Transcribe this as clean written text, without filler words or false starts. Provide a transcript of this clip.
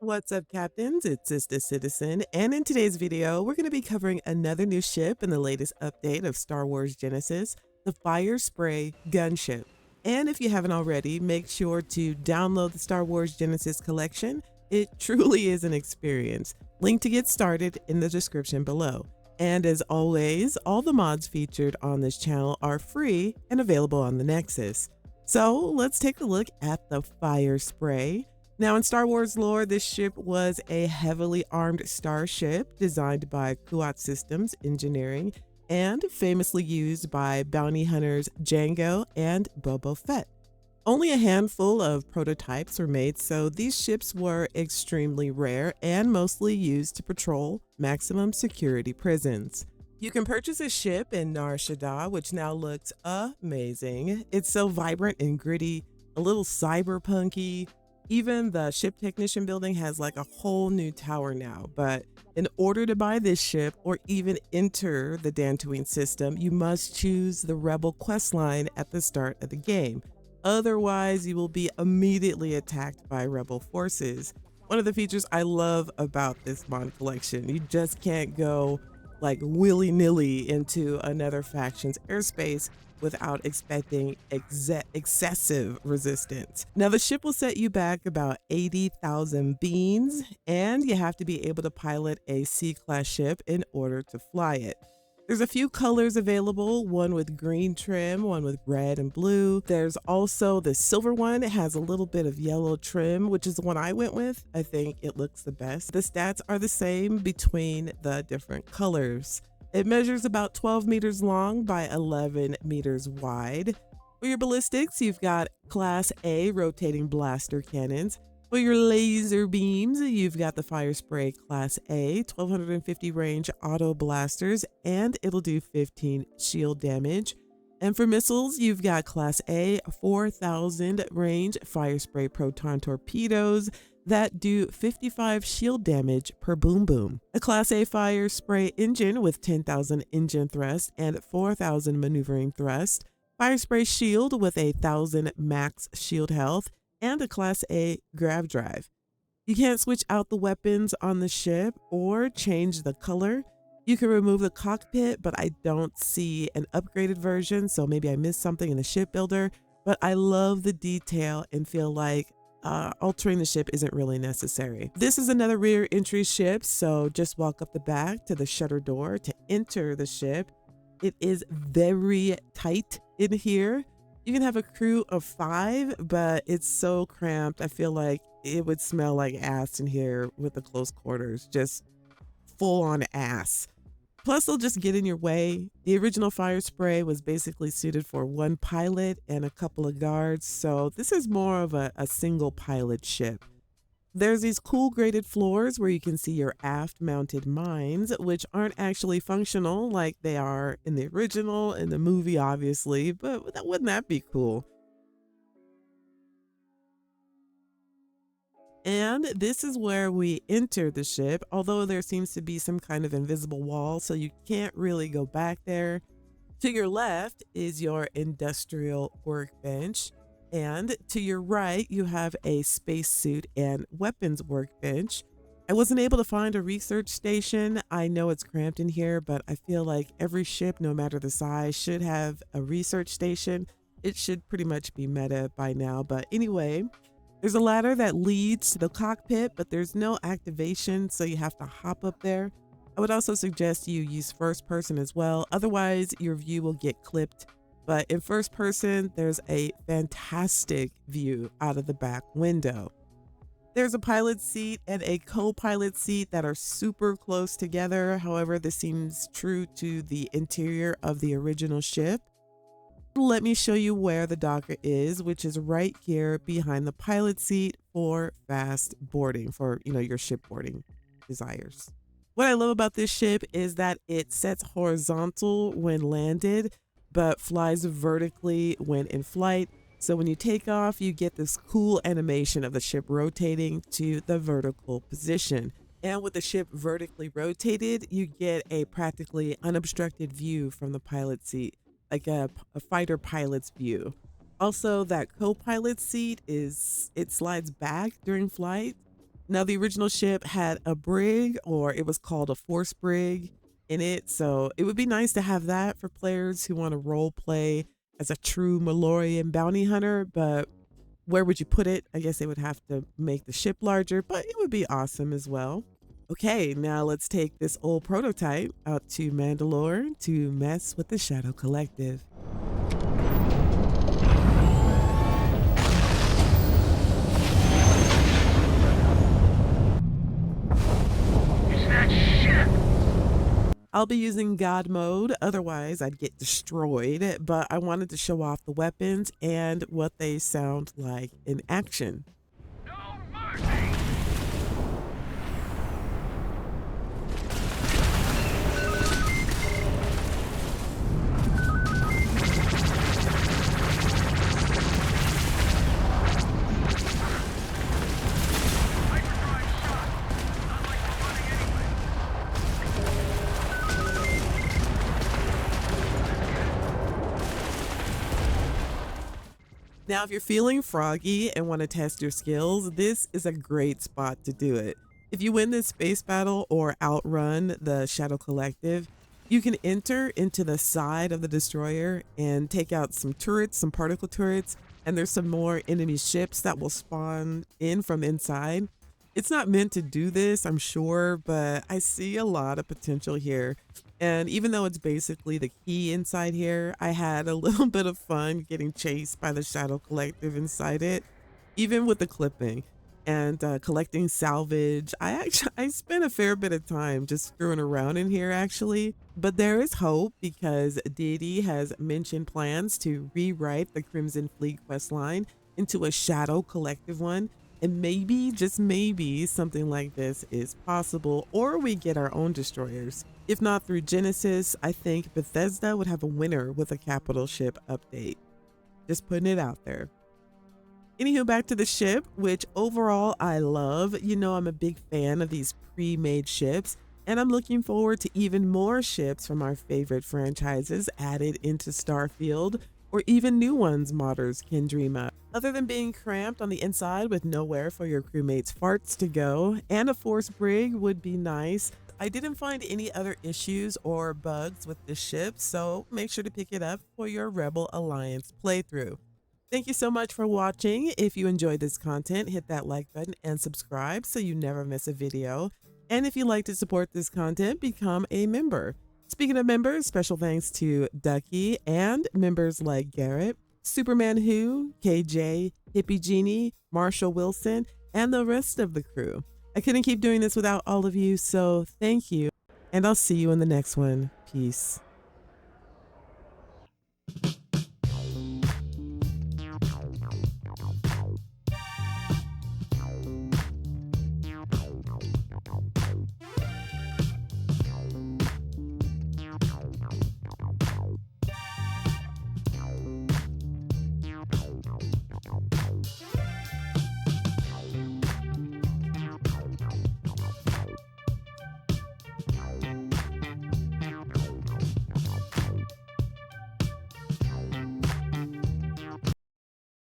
What's up, Captains? It's Sista Citizen, and in today's video, we're going to be covering another new ship in the latest update of Star Wars Genesis, the Firespray Gunship. And if you haven't already, make sure to download the Star Wars Genesis collection. It truly is an experience. Link to get started in the description below. And as always, all the mods featured on this channel are free and available on the Nexus. So let's take a look at the Firespray. Now, in Star Wars lore, this ship was a heavily armed starship designed by Kuat Systems Engineering and famously used by bounty hunters Jango and Boba Fett. Only a handful of prototypes were made, so these ships were extremely rare and mostly used to patrol maximum security prisons. You can purchase a ship in Nar Shaddaa, which now looks amazing. It's so vibrant and gritty, a little cyberpunky. Even the ship technician building has like a whole new tower now, but in order to buy this ship or even enter the Dantooine system, you must choose the Rebel questline at the start of the game. Otherwise, you will be immediately attacked by Rebel forces. One of the features I love about this mod collection, you just can't go like willy-nilly into another faction's airspace without expecting excessive resistance. Now, the ship will set you back about 80,000 beans, and you have to be able to pilot a C-class ship in order to fly it. There's a few colors available, one with green trim, one with red and blue. There's also the silver one. It has a little bit of yellow trim, which is the one I went with. I think it looks the best. The stats are the same between the different colors. It measures about 12 meters long by 11 meters wide. For your ballistics, you've got Class A rotating blaster cannons. For your laser beams, you've got the Firespray Class A 1250 range auto blasters, and it'll do 15 shield damage. And for missiles, you've got Class A 4000 range Firespray proton torpedoes that do 55 shield damage per boom boom. A Class A Firespray engine with 10,000 engine thrust and 4,000 maneuvering thrust. Firespray shield with 1,000 max shield health, and a Class A grav drive. You can't switch out the weapons on the ship or change the color. You can remove the cockpit, but I don't see an upgraded version, so maybe I missed something in the ship builder. But I love the detail and feel like altering the ship isn't really necessary. This is another rear entry ship, so just walk up the back to the shutter door to enter the ship. It is very tight in here. You can have a crew of 5, but it's so cramped. I feel like it would smell like ass in here with the close quarters, just full on ass. Plus, they'll just get in your way. The original Firespray was basically suited for one pilot and a couple of guards, so this is more of a single pilot ship. There's these cool graded floors where you can see your aft mounted mines, which aren't actually functional like they are in the original, in the movie, obviously, but wouldn't that be cool? And this is where we enter the ship, although there seems to be some kind of invisible wall, so you can't really go back there. To your left is your industrial workbench. And to your right, you have a spacesuit and weapons workbench. I wasn't able to find a research station. I know it's cramped in here, but I feel like every ship, no matter the size, should have a research station. It should pretty much be meta by now. But anyway, there's a ladder that leads to the cockpit, but there's no activation, so you have to hop up there. I would also suggest you use first person as well. Otherwise, your view will get clipped. But in first person, there's a fantastic view out of the back window. There's a pilot seat and a co-pilot seat that are super close together. However, this seems true to the interior of the original ship. Let me show you where the docker is, which is right here behind the pilot seat for fast boarding, for your ship boarding desires. What I love about this ship is that it sets horizontal when landed, but flies vertically when in flight. So when you take off, you get this cool animation of the ship rotating to the vertical position. And with the ship vertically rotated, you get a practically unobstructed view from the pilot seat, like a fighter pilot's view. Also, that co-pilot seat it slides back during flight. Now, the original ship had a brig, or it was called a force brig in it. So it would be nice to have that for players who want to role play as a true Malorian bounty hunter. But where would you put it? I guess they would have to make the ship larger, but it would be awesome as well. Okay, now let's take this old prototype out to Mandalore to mess with the Shadow Collective. I'll be using God mode, otherwise I'd get destroyed, but I wanted to show off the weapons and what they sound like in action. No mercy! Now, if you're feeling froggy and want to test your skills, this is a great spot to do it. If you win this space battle or outrun the Shadow Collective, you can enter into the side of the destroyer and take out some turrets, some particle turrets, and there's some more enemy ships that will spawn in from inside. It's not meant to do this, I'm sure, but I see a lot of potential here. And even though it's basically the key inside here, I had a little bit of fun getting chased by the Shadow Collective inside it, even with the clipping and collecting salvage. I spent a fair bit of time just screwing around in here actually, but there is hope because Deity has mentioned plans to rewrite the Crimson Fleet questline into a Shadow Collective one. And maybe, just maybe, something like this is possible, or we get our own destroyers. If not through Genesis, I think Bethesda would have a winner with a capital ship update. Just putting it out there. Anywho, back to the ship, which overall I love. You know, I'm a big fan of these pre-made ships, and I'm looking forward to even more ships from our favorite franchises added into Starfield, or even new ones modders can dream up. Other than being cramped on the inside with nowhere for your crewmates' farts to go, and a force brig would be nice. I didn't find any other issues or bugs with this ship, so make sure to pick it up for your Rebel Alliance playthrough. Thank you so much for watching. If you enjoyed this content, hit that like button and subscribe so you never miss a video. And if you'd like to support this content, become a member. Speaking of members, special thanks to Ducky and members like Garrett, Superman Who, KJ, Hippie Genie, Marshall Wilson, and the rest of the crew. I couldn't keep doing this without all of you, so thank you, and I'll see you in the next one. Peace.